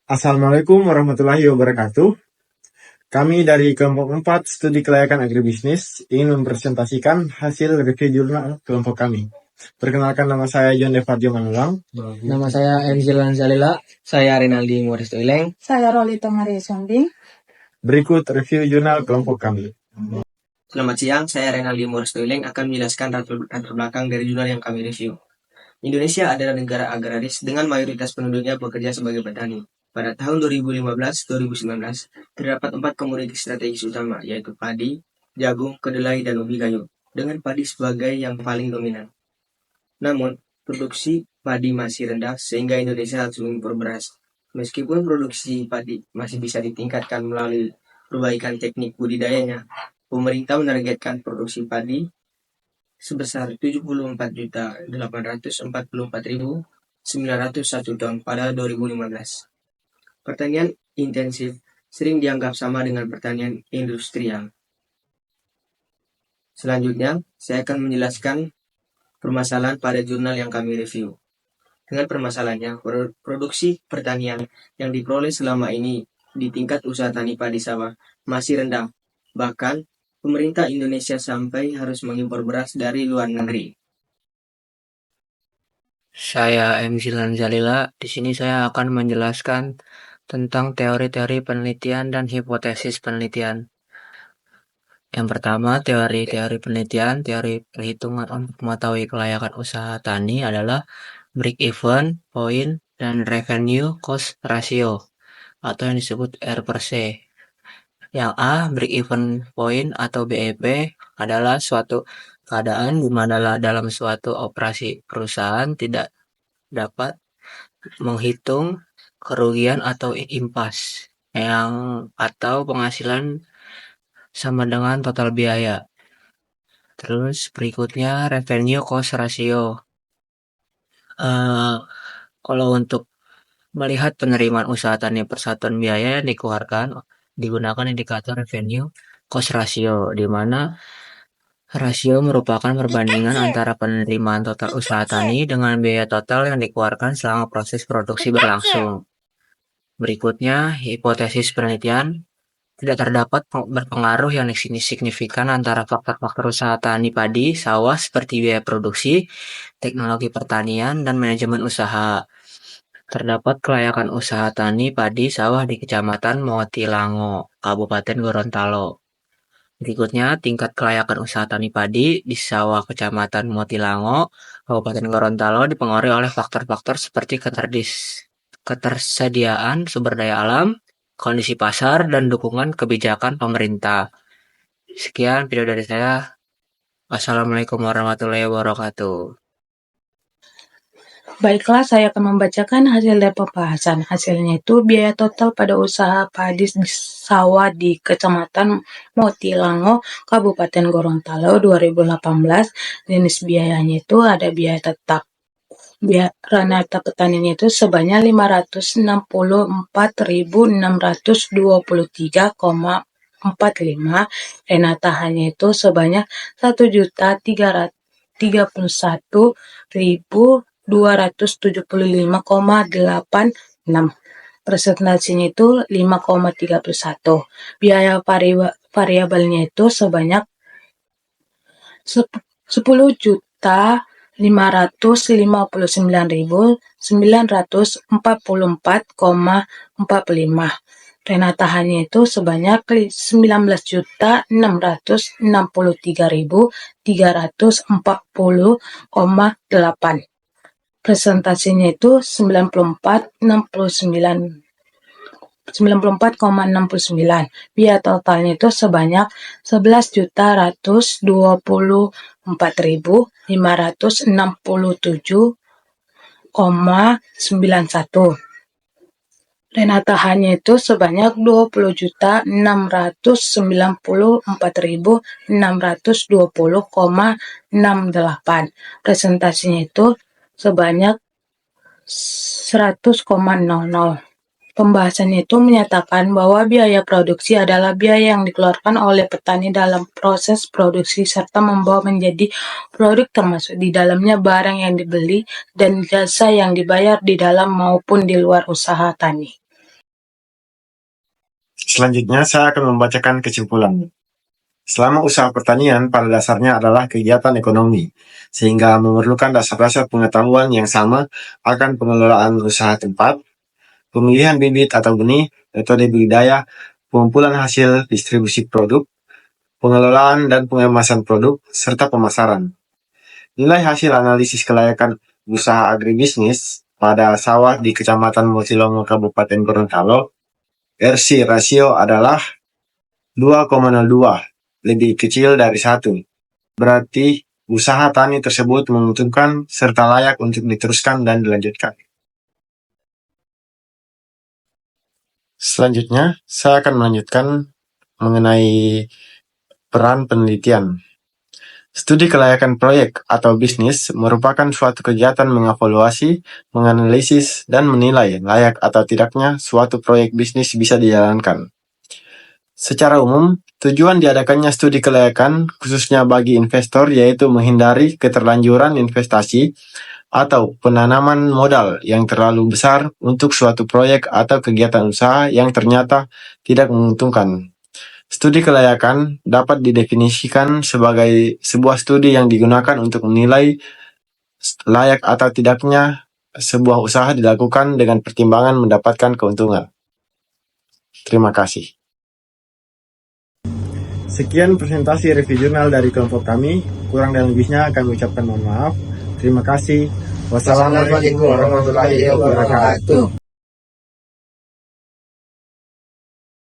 Assalamualaikum warahmatullahi wabarakatuh. Kami dari kelompok 4 Studi Kelayakan Agribisnis ingin mempresentasikan hasil review jurnal kelompok kami. Perkenalkan, nama saya John Devardio Manulang. Nama saya Emzilan Zalila. Saya Rinaldi Moresto Ileng. Saya Rolito Maria Sonding. Berikut review jurnal kelompok kami. Selamat siang, saya Rinaldi Moresto Ileng akan menjelaskan latar belakang dari jurnal yang kami review. Indonesia adalah negara agraris dengan mayoritas penduduknya bekerja sebagai petani. Pada tahun 2015-2019, terdapat 4 komoditas strategis utama, yaitu padi, jagung, kedelai, dan ubi kayu, dengan padi sebagai yang paling dominan. Namun, produksi padi masih rendah sehingga Indonesia harus mengimpor beras. Meskipun produksi padi masih bisa ditingkatkan melalui perbaikan teknik budidayanya, pemerintah menargetkan produksi padi sebesar 74.844.901 ton pada 2015. Pertanian intensif sering dianggap sama dengan pertanian industrial. Selanjutnya, saya akan menjelaskan permasalahan pada jurnal yang kami review. Dengan permasalahannya, produksi pertanian yang diperoleh selama ini di tingkat usaha tani padi sawah masih rendah. Bahkan, pemerintah Indonesia sampai harus mengimpor beras dari luar negeri. Saya Emzilan Zalila. Di sini saya akan menjelaskan tentang teori-teori penelitian dan hipotesis penelitian. Yang pertama, teori-teori penelitian, teori perhitungan untuk mengetahui kelayakan usaha tani adalah break-even point dan revenue cost ratio, atau yang disebut R per C. Yang A, break-even point atau BEP adalah suatu keadaan di mana dalam suatu operasi perusahaan tidak dapat menghitung kerugian atau impas atau penghasilan sama dengan total biaya. Terus berikutnya revenue cost ratio. Kalau untuk melihat penerimaan usaha tani per satuan biaya yang dikeluarkan, digunakan indikator revenue cost ratio, di mana rasio merupakan perbandingan antara penerimaan total usaha tani dengan biaya total yang dikeluarkan selama proses produksi berlangsung. Berikutnya, hipotesis penelitian. Tidak terdapat berpengaruh yang signifikan antara faktor-faktor usaha tani padi, sawah seperti biaya produksi, teknologi pertanian, dan manajemen usaha. Terdapat kelayakan usaha tani padi sawah di Kecamatan Motilango, Kabupaten Gorontalo. Berikutnya, tingkat kelayakan usaha tani padi di sawah Kecamatan Motilango, Kabupaten Gorontalo dipengaruhi oleh faktor-faktor seperti ketersediaan sumber daya alam, kondisi pasar, dan dukungan kebijakan pemerintah. Sekian video dari saya. Wassalamualaikum warahmatullahi wabarakatuh. Baiklah, saya akan membacakan hasil dari pembahasan. Hasilnya itu biaya total pada usaha padi sawah di Kecamatan Motilango, Kabupaten Gorontalo 2018. Jenis biayanya itu ada biaya tetap. Rata petaninya itu sebanyak 564.623,45. Renatahannya itu sebanyak 1.331.275,86. Presentasinya itu 5,31. Biaya variabelnya itu sebanyak 10.959.944,45. Renatahannya itu sebanyak 19.663.340,8. Presentasinya itu 94,69. Biaya totalnya itu sebanyak 11.224.567,91. Renatahannya itu sebanyak 20.694.620,68. Presentasinya itu sebanyak 100,00. Pembahasannya itu menyatakan bahwa biaya produksi adalah biaya yang dikeluarkan oleh petani dalam proses produksi serta membawa menjadi produk, termasuk di dalamnya barang yang dibeli dan jasa yang dibayar di dalam maupun di luar usaha tani. Selanjutnya, saya akan membacakan kesimpulan. Selama usaha pertanian pada dasarnya adalah kegiatan ekonomi, sehingga memerlukan dasar-dasar pengetahuan yang sama akan pengelolaan usaha tempat, pemilihan bibit atau benih, metode budidaya, pengumpulan hasil, distribusi produk, pengelolaan dan pengemasan produk, serta pemasaran. Nilai hasil analisis kelayakan usaha agribisnis pada sawah di Kecamatan Motilongo, Kabupaten Gorontalo, RC rasio adalah 2,02, lebih kecil dari 1. Berarti usaha tani tersebut menguntungkan serta layak untuk diteruskan dan dilanjutkan. Selanjutnya, saya akan melanjutkan mengenai peran penelitian. Studi kelayakan proyek atau bisnis merupakan suatu kegiatan mengevaluasi, menganalisis, dan menilai layak atau tidaknya suatu proyek bisnis bisa dijalankan. Secara umum, tujuan diadakannya studi kelayakan khususnya bagi investor yaitu menghindari keterlanjuran investasi atau penanaman modal yang terlalu besar untuk suatu proyek atau kegiatan usaha yang ternyata tidak menguntungkan. Studi kelayakan dapat didefinisikan sebagai sebuah studi yang digunakan untuk menilai layak atau tidaknya sebuah usaha dilakukan dengan pertimbangan mendapatkan keuntungan. Terima kasih. Sekian presentasi review jurnal dari kelompok kami. Kurang dan lebihnya kami ucapkan mohon maaf. Terima kasih. Wassalamualaikum warahmatullahi wabarakatuh.